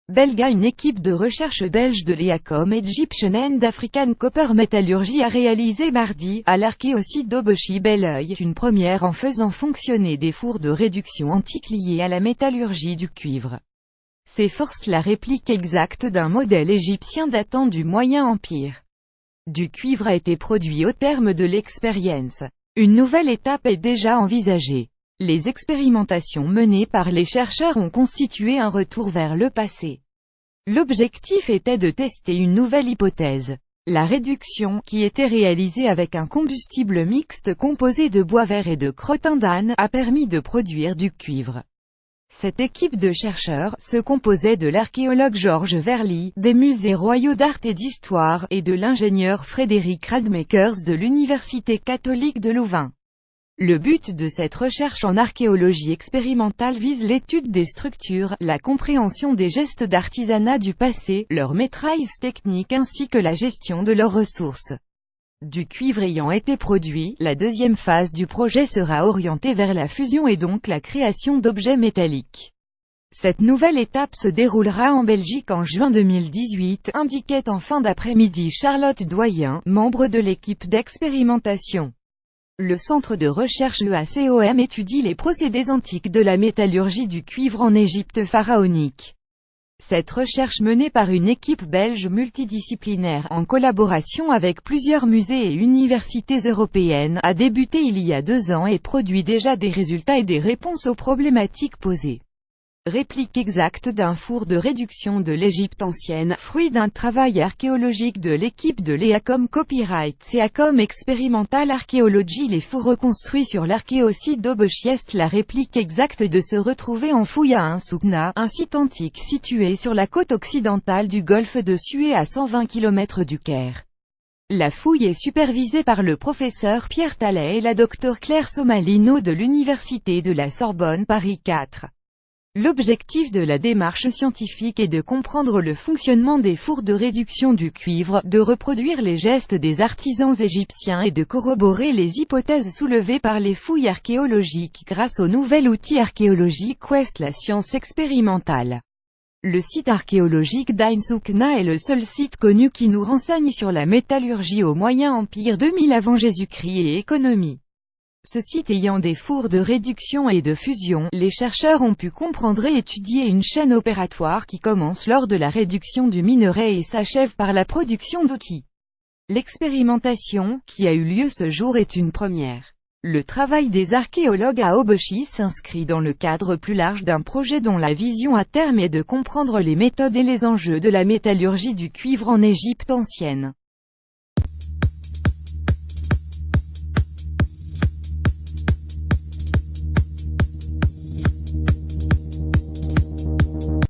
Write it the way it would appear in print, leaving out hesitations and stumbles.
belga. Une équipe de recherche belge de l'EACOM Egyptian and African Copper Metallurgy a réalisé mardi, à l'archéosite d'Aubechi-Belleuil, une première en faisant fonctionner des fours de réduction antiques liés à la métallurgie du cuivre. S'efforce la réplique exacte d'un modèle égyptien datant du Moyen Empire. Du cuivre a été produit au terme de l'expérience. Une nouvelle étape est déjà envisagée. Les expérimentations menées par les chercheurs ont constitué un retour vers le passé. L'objectif était de tester une nouvelle hypothèse. La réduction, qui était réalisée avec un combustible mixte composé de bois vert et de crottin d'âne, a permis de produire du cuivre. Cette équipe de chercheurs se composait de l'archéologue Georges Verly, des musées royaux d'art et d'histoire, et de l'ingénieur Frédéric Radmakers de l'Université catholique de Louvain. Le but de cette recherche en archéologie expérimentale vise l'étude des structures, la compréhension des gestes d'artisanat du passé, leur maîtrise technique ainsi que la gestion de leurs ressources. Du cuivre ayant été produit, la deuxième phase du projet sera orientée vers la fusion et donc la création d'objets métalliques. Cette nouvelle étape se déroulera en Belgique en juin 2018, indiquait en fin d'après-midi Charlotte Doyen, membre de l'équipe d'expérimentation. Le centre de recherche EACOM étudie les procédés antiques de la métallurgie du cuivre en Égypte pharaonique. Cette recherche menée par une équipe belge multidisciplinaire, en collaboration avec plusieurs musées et universités européennes, a débuté il y a 2 ans et produit déjà des résultats et des réponses aux problématiques posées. Réplique exacte d'un four de réduction de l'Égypte ancienne, fruit d'un travail archéologique de l'équipe de l'EACOM Copyright EACOM Experimental Archaeology. Les fours reconstruits sur l'archéosite d'Aubechi-Est. La réplique exacte de se retrouver en fouille à Soukna, un site antique situé sur la côte occidentale du golfe de Suez à 120 km du Caire. La fouille est supervisée par le professeur Pierre Tallet et la docteure Claire Somalino de l'Université de la Sorbonne Paris 4. L'objectif de la démarche scientifique est de comprendre le fonctionnement des fours de réduction du cuivre, de reproduire les gestes des artisans égyptiens et de corroborer les hypothèses soulevées par les fouilles archéologiques grâce au nouvel outil archéologique Quest, la science expérimentale. Le site archéologique d'Ain Soukna est le seul site connu qui nous renseigne sur la métallurgie au Moyen Empire 2000 avant Jésus-Christ et économie. Ce site ayant des fours de réduction et de fusion, les chercheurs ont pu comprendre et étudier une chaîne opératoire qui commence lors de la réduction du minerai et s'achève par la production d'outils. L'expérimentation, qui a eu lieu ce jour, est une première. Le travail des archéologues à Aubechi s'inscrit dans le cadre plus large d'un projet dont la vision à terme est de comprendre les méthodes et les enjeux de la métallurgie du cuivre en Égypte ancienne.